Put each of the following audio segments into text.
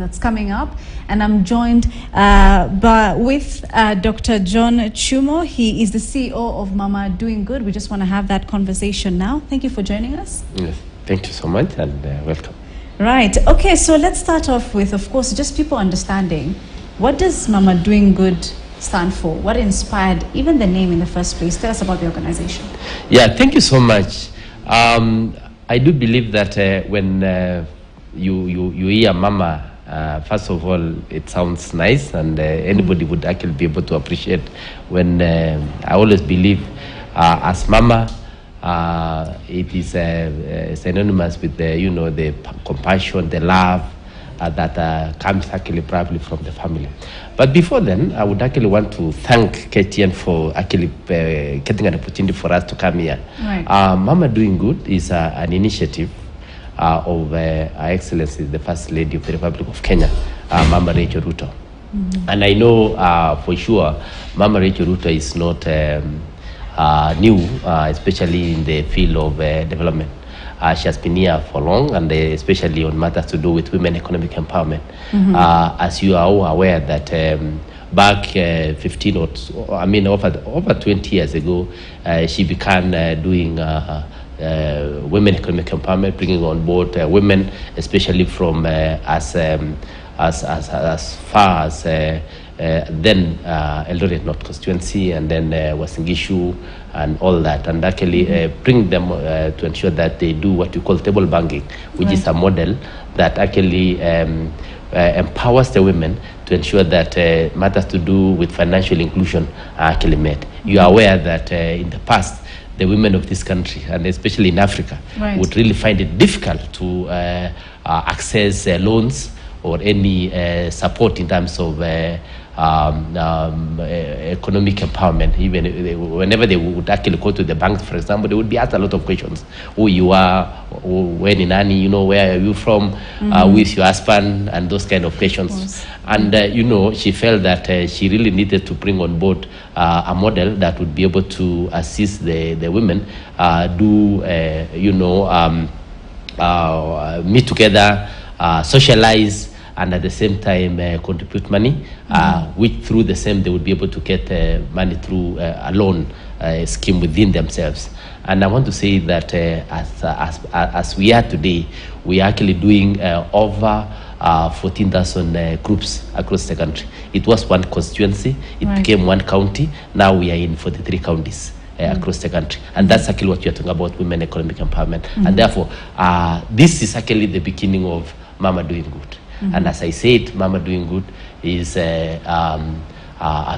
That's coming up, and I'm joined with Dr. John Chumo. He is the CEO of Mama Doing Good. We just want to have that conversation now. Thank you for joining us. Yes, thank you so much, and welcome. Right. Okay, so let's start off with, of course, just people understanding, what does Mama Doing Good stand for? What inspired even the name in the first place? Tell us about the organization. Yeah, thank you so much. I do believe that when you hear Mama, first of all, it sounds nice, and anybody would actually be able to appreciate when I always believe as Mama, it is synonymous with the compassion, the love that comes actually probably from the family. But before then, I would actually want to thank KTN for actually getting an opportunity for us to come here. Right. Mama Doing Good is an initiative of Her Excellency, the First Lady of the Republic of Kenya, Mama Rachel Ruto. And I know for sure Mama Rachel Ruto is not new, especially in the field of development. She has been here for long, and especially on matters to do with women economic empowerment. As you are all aware that back over 20 years ago, she began doing women economic empowerment, bringing on board women, especially from as far as then Eldoret North constituency, and then Wasingishu and all that, and actually bring them to ensure that they do what we call table banking, which is a model that actually empowers the women to ensure that matters to do with financial inclusion are actually met. You are aware that in the past, the women of this country, and especially in Africa, would really find it difficult to access loans or any support in terms of economic empowerment. Even whenever they would actually go to the banks, for example, they would be asked a lot of questions: who you are, when in Nani, where are you from, who is your husband, and those kind of questions. And she felt that she really needed to bring on board a model that would be able to assist the women meet together, socialize, and at the same time contribute money, which through the same they would be able to get money through a loan scheme within themselves. And I want to say that as we are today, we are actually doing over 14,000 groups across the country. It was one constituency, it became one county. Now we are in 43 counties across the country, and that's actually what you're talking about, women economic empowerment. And therefore, this is actually the beginning of Mama Doing Good. And as I said, Mama Doing Good is a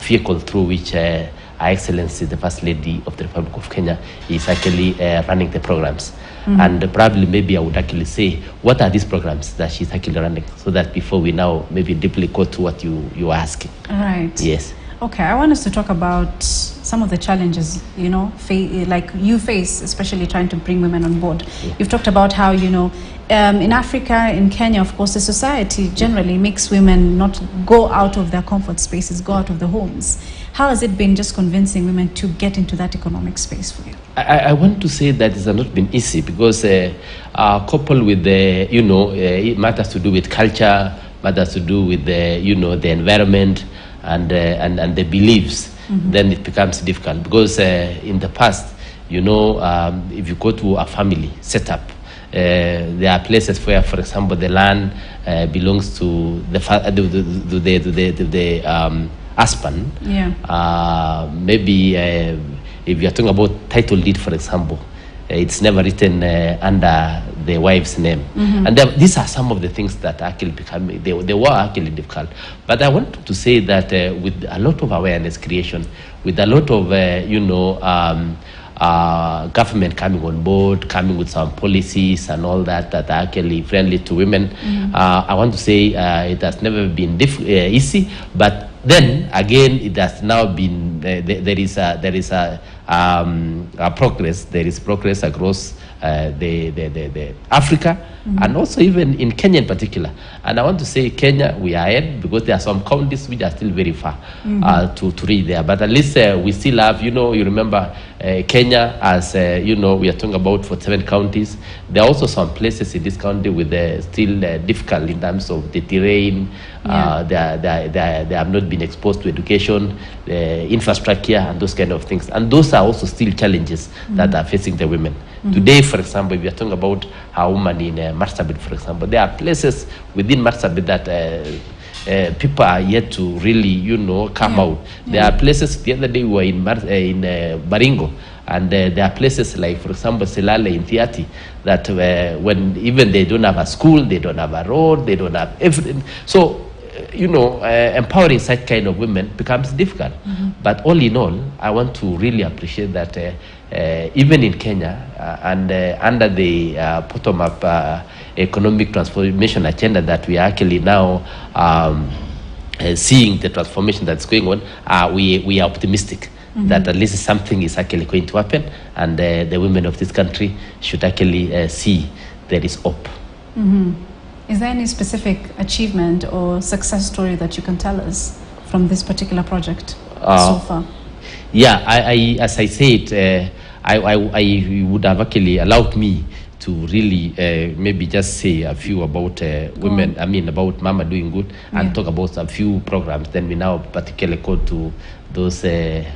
vehicle through which Her Excellency, the First Lady of the Republic of Kenya, is actually running the programs. And probably maybe I would actually say, what are these programs that she's actually running, so that before we now maybe deeply go to what you are asking. All right. Yes. Okay, I want us to talk about some of the challenges, like you face, especially trying to bring women on board. You've talked about how, in Africa, in Kenya, of course, the society generally makes women not go out of their comfort spaces, go out of the homes. How has it been just convincing women to get into that economic space for you? I want to say that it has not been easy, because coupled with the, it matters to do with culture, matters to do with the, the environment, and the beliefs, then it becomes difficult. Because in the past, if you go to a family setup, there are places where, for example, the land belongs to the husband. Maybe if you are talking about title deed, for example, it's never written under the wife's name. And these are some of the things that actually they were actually difficult. But I want to say that with a lot of awareness creation, with a lot of government coming on board, coming with some policies and all that are actually friendly to women, I want to say it has never been easy. But then again, it has now been there is a progress. There is progress across the Africa, and also even in Kenya in particular. And I want to say Kenya, we are ahead, because there are some counties which are still very far to reach there. But at least we still have, you remember Kenya, as you know, we are talking about 47 counties. There are also some places in this country with still difficult in terms of the terrain. They have not been exposed to education, infrastructure, and those kind of things. And those are also still challenges that are facing the women. Today, for example, we are talking about a woman in Marsabit, for example. There are places within Marsabit that people are yet to really, come out. There are places, the other day we were in Baringo, and there are places like, for example, Selale in Thiati, that when even they don't have a school, they don't have a road, they don't have everything. So, empowering such kind of women becomes difficult. But all in all, I want to really appreciate that even in Kenya, and under the bottom-up economic transformation agenda that we are actually now seeing the transformation that's going on, we are optimistic that at least something is actually going to happen, and the women of this country should actually see there is hope. Is there any specific achievement or success story that you can tell us from this particular project so far? Yeah, as I said, I would have actually allowed me to really maybe just say a few about women, about Mama Doing Good, and talk about a few programs. Then we now particularly go to those,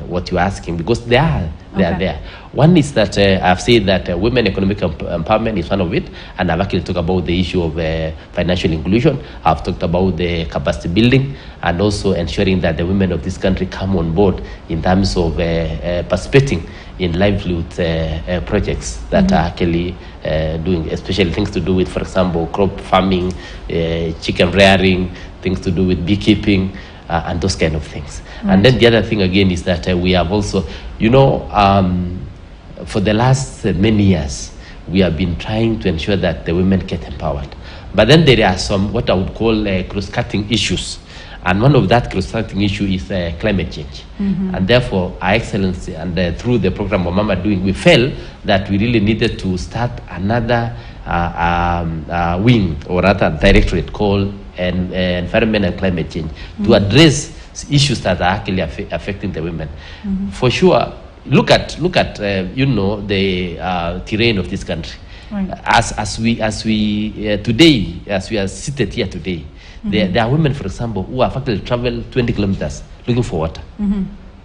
what you're asking, because they are there. One is that I've said that women economic empowerment is one of it, and I've actually talked about the issue of financial inclusion. I've talked about the capacity building, and also ensuring that the women of this country come on board in terms of participating in livelihood projects that are actually doing, especially things to do with, for example, crop farming, chicken rearing, things to do with beekeeping, and those kind of things. And then the other thing again is that we have also, for the last many years, we have been trying to ensure that the women get empowered. But then there are some, what I would call cross-cutting issues. And one of that cross-cutting issue is climate change. And therefore, Our Excellency, and through the program of Mama Doing, we felt that we really needed to start another wing, or rather directorate, called Environment and Climate Change, to address issues that are actually affecting the women. For sure, look at the terrain of this country. As we are seated here today, there are women, for example, who have actually traveled 20 kilometers looking for water.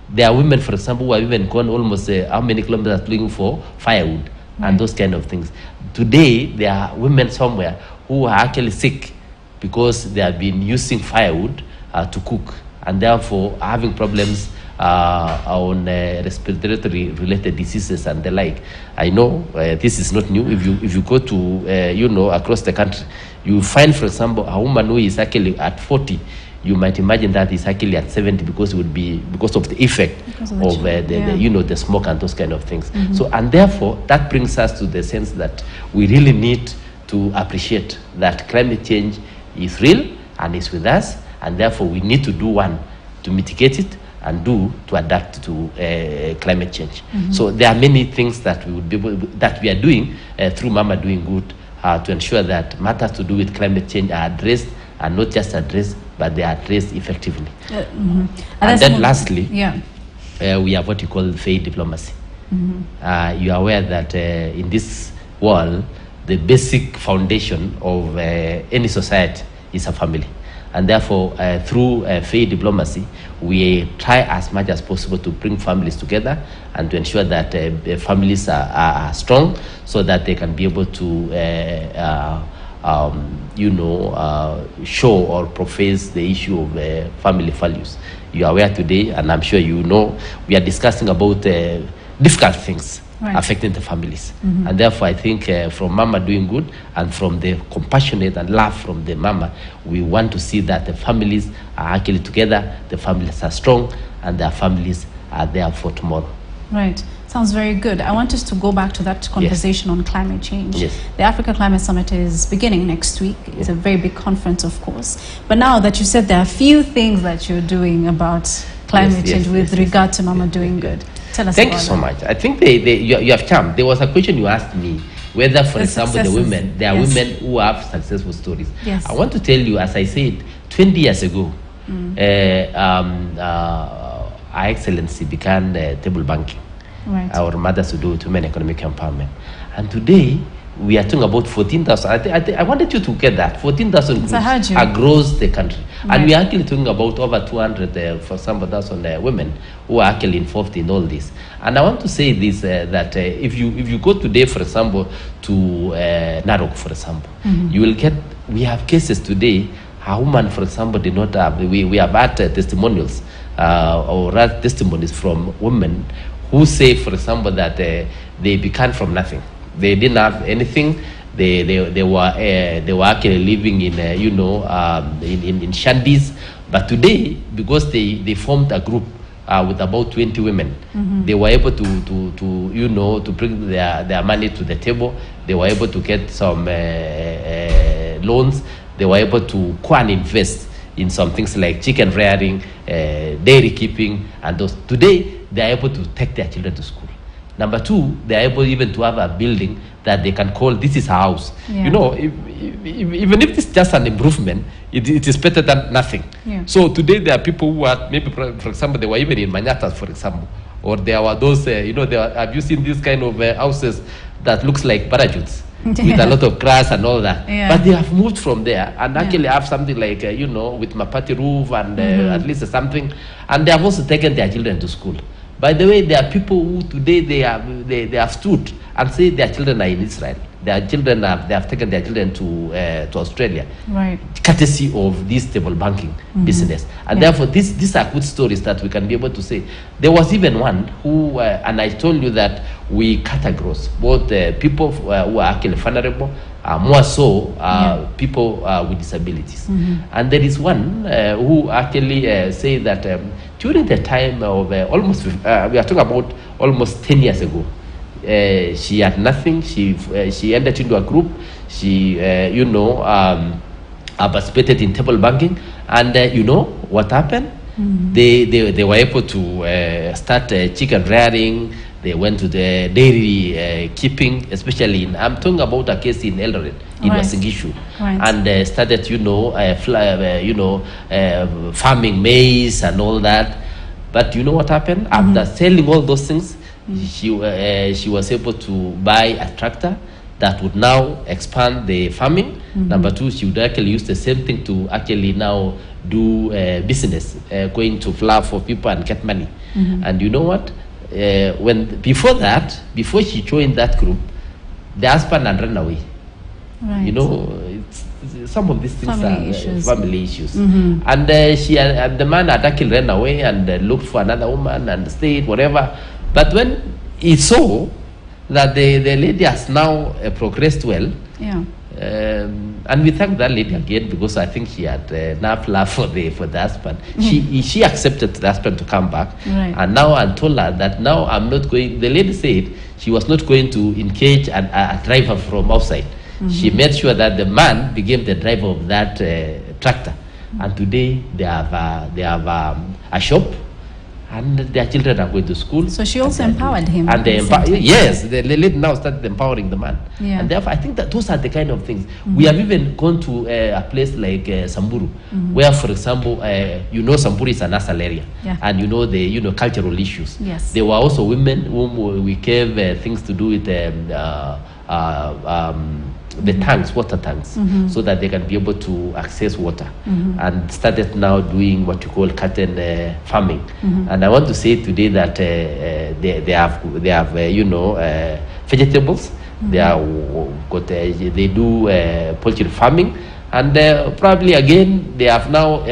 There are women, for example, who have even gone almost how many kilometers looking for firewood, and those kind of things. Today, there are women somewhere who are actually sick because they have been using firewood to cook, and therefore having problems on respiratory related diseases and the like. I know this is not new. If you go to across the country, you find, for example, a woman who is actually at 40, you might imagine that is actually at 70 because of the effect of the smoke and those kind of things. So, and therefore that brings us to the sense that we really need to appreciate that climate change is real and is with us, and therefore we need to do one to mitigate it, and to adapt to climate change. So there are many things that we would be that we are doing through Mama Doing Good to ensure that matters to do with climate change are addressed, and not just addressed, but they are addressed effectively. And then lastly, we have what you call fair diplomacy. You are aware that in this world, the basic foundation of any society is a family. And therefore, through fair diplomacy, we try as much as possible to bring families together and to ensure that families are strong, so that they can be able to show or profess the issue of family values. You are aware today, and I'm sure you know, we are discussing about difficult things affecting the families. And therefore, I think from Mama Doing Good, and from the compassionate and love from the mama, we want to see that the families are actually together, the families are strong, and their families are there for tomorrow. Right. Sounds very good. I want us to go back to that conversation on climate change. The Africa Climate Summit is beginning next week. It's a very big conference, of course. But now that you said there are a few things that you're doing about climate change with regard to Mama Doing Good. Tell us. Thank you so much. I think you have charmed. There was a question you asked me, whether, for example, the women, there are women who have successful stories. I want to tell you, as I said, 20 years ago, Our Excellency began table banking. Right. Our mothers to do with women economic empowerment. And today, we are talking about 14,000. I wanted you to get that. 14,000 groups across the country. Right. And we are actually talking about over 200 for some thousand women who are actually involved in all this. And I want to say this, that if you go today, for example, to Narok, for example, you will get, we have cases today, a woman, for example, did not have, we have had testimonials or testimonies from women who say, for example, that they began from nothing. They didn't have anything. They were actually living in in shanties. But today, because they formed a group with about 20 women, they were able to bring their money to the table. They were able to get some loans. They were able to go and invest in some things like chicken rearing, dairy keeping, and those. Today, they are able to take their children to school. Number two, they are able even to have a building that they can call, this is a house. Yeah. You know, even if it's just an improvement, it is better than nothing. Yeah. So today there are people who are, maybe for example, they were even in Manyatas, for example, or there were those, have you seen this kind of houses that looks like parachutes? With a lot of grass and all that. Yeah. But they have moved from there and actually have something like, with mapati roof and at least something. And they have also taken their children to school. By the way, there are people who today they have stood and say their children are in Israel. Their children they have taken their children to Australia, right? Courtesy of this table banking business, and therefore these are good stories that we can be able to say. There was even one who, and I told you that we categorize both people who are actually vulnerable, more so people with disabilities, and there is one who actually say that during the time of almost we are talking about almost 10 years ago. She had nothing. She entered into a group. She participated in table banking, and you know what happened? They were able to start chicken rearing. They went to the dairy keeping, especially in, I'm talking about a case in Eldoret, in Wasingishu, and started farming maize and all that. But you know what happened? After selling all those things, she was able to buy a tractor that would now expand the farming. Number two, she would actually use the same thing to actually now do business, going to flour for people and get money. And you know what? Before she joined that group, the husband had run away. Right. You know, some of these things are family issues. And the man had actually run away and looked for another woman and stayed, whatever. But when he saw that the lady has now progressed well, and we thank that lady again, because I think she had enough love for the husband. She accepted the husband to come back, and now I told her that now I'm not going. The lady said she was not going to engage a driver from outside. She made sure that the man became the driver of that tractor, and today they have a shop. And their children are going to school. So she also empowered him. And yes, the lady now started empowering the man. And therefore, I think that those are the kind of things. We have even gone to a place like Samburu, where, for example, Samburu is an asal area, and the cultural issues. Yes. There were also women whom we gave things to do with the tanks, water tanks, so that they can be able to access water, and started now doing what you call curtain farming. And I want to say today that they have vegetables. They do poultry farming, and probably again they have now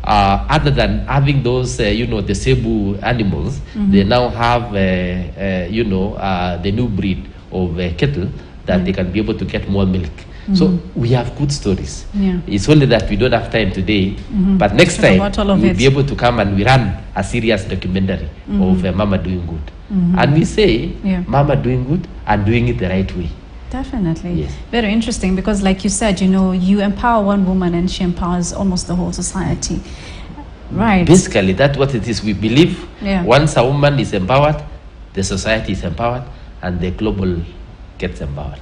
other than having those the cebu animals, they now have the new breed of cattle that they can be able to get more milk. So we have good stories. It's only that we don't have time today, but next time we'll be able to come and we run a serious documentary of Mama Doing Good. And we say, Mama Doing Good and doing it the right way. Definitely. Yes. Very interesting, because like you said, you empower one woman and she empowers almost the whole society. Right. Basically, that's what it is. We believe once a woman is empowered, the society is empowered, and the global gets empowered.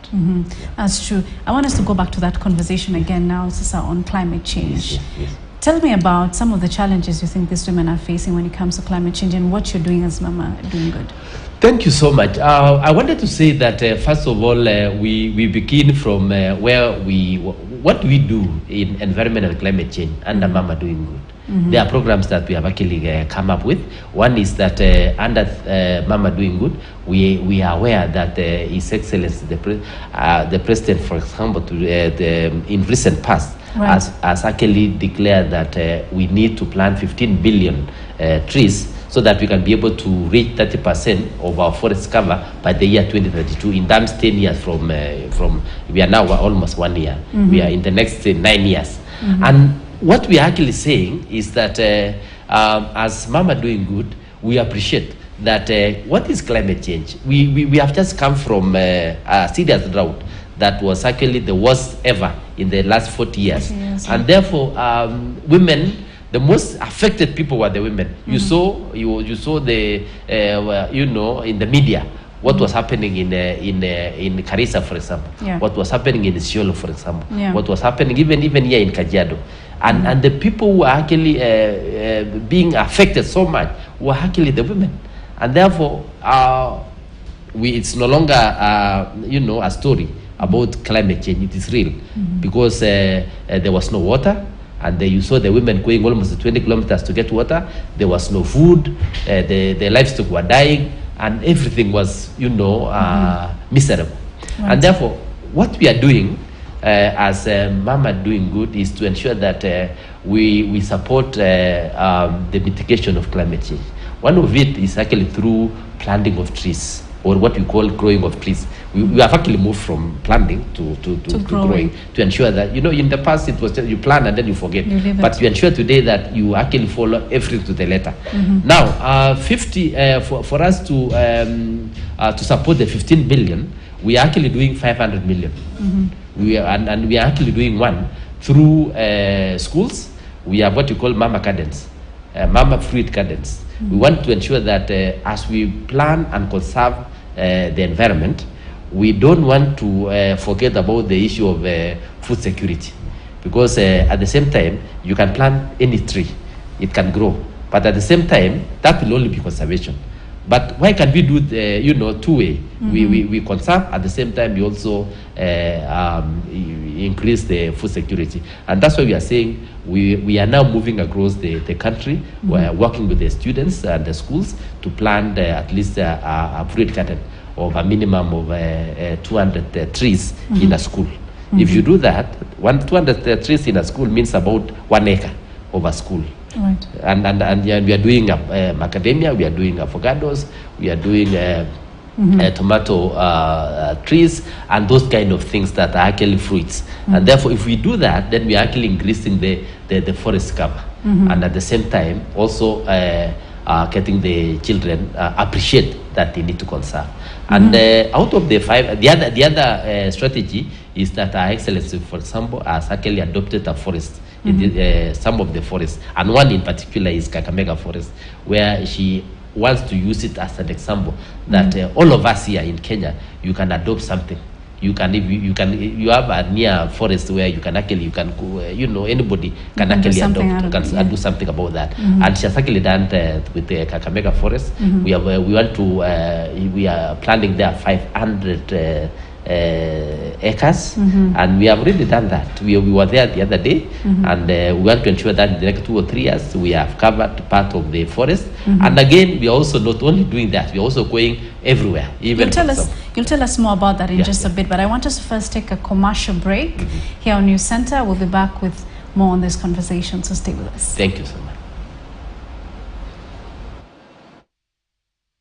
That's true. I want us to go back to that conversation again now, Sisa, on climate change. Yes. Tell me about some of the challenges you think these women are facing when it comes to climate change and what you're doing as Mama Doing Good. Thank you so much. I wanted to say that first of all, we begin from what we do in environment and climate change under Mama Doing Good. There are programs that we have actually come up with. One is that under Mama Doing Good, we are aware that His Excellency the President, for example, in recent past, has actually declared that we need to plant 15 billion trees so that we can be able to reach 30% of our forest cover by the year 2032. In terms 10 years from we are now almost 1 year. We are in the next 9 years. And what we are actually saying is that as Mama Doing Good, we appreciate that what is climate change? We have just come from a serious drought that was actually the worst ever in the last 40 years. And therefore, women, the most affected people were the women. You saw the in the media what was happening in Karisa, for example. What was happening in Isiolo, for example. What was happening even here in Kajiado. And the people who are actually being affected so much were actually the women. And therefore, it's no longer a story about climate change. It is real because there was no water, and you saw the women going almost 20 kilometers to get water. There was no food. The livestock were dying, and everything was miserable. And therefore, what we are doing as Mama Doing Good is to ensure that we support the mitigation of climate change. One of it is actually through planting of trees, or what we call growing of trees. We have actually moved from planting to growing, to ensure that, in the past it was just you plant and then you forget. But you ensure today that you actually follow everything to the letter. Now, for us to support the 15 billion, we are actually doing 500 million. We are actually doing one through schools. We have what we call Mama Gardens, Mama Fruit Gardens. We want to ensure that as we plan and conserve the environment, we don't want to forget about the issue of food security, because at the same time you can plant any tree, it can grow, but at the same time that will only be conservation. But why can we do two-way? We conserve, at the same time we also increase the food security. And that's why we are saying we are now moving across the country. We're working with the students and the schools to plant at least a fruit garden of a minimum of 200 trees in a school. If you do that, 200 trees in a school means about 1 acre of a school. Right. And we are doing macadamia, we are doing avocados, we are doing tomato trees, and those kind of things that are actually fruits. And therefore, if we do that, then we are actually increasing the forest cover. And at the same time, also getting the children appreciate that they need to conserve. And out of the other strategy is that Her Excellency, for example, has actually adopted a forest. Some of the forests, and one in particular is Kakamega Forest, where she wants to use it as an example that all of us here in Kenya, you can adopt something. You have a near forest where you can go, anybody can actually do something about that. And she has actually done that with the Kakamega Forest. We are planning there 500 acres, and we have already done that. We were there the other day, and we want to ensure that in the next 2 or 3 years we have covered part of the forest. And again, we are also not only doing that, we are also going everywhere. Even you'll tell us more about that in just a bit, but I want us to first take a commercial break here on News Center. We'll be back with more on this conversation, so stay with us. Thank you so much.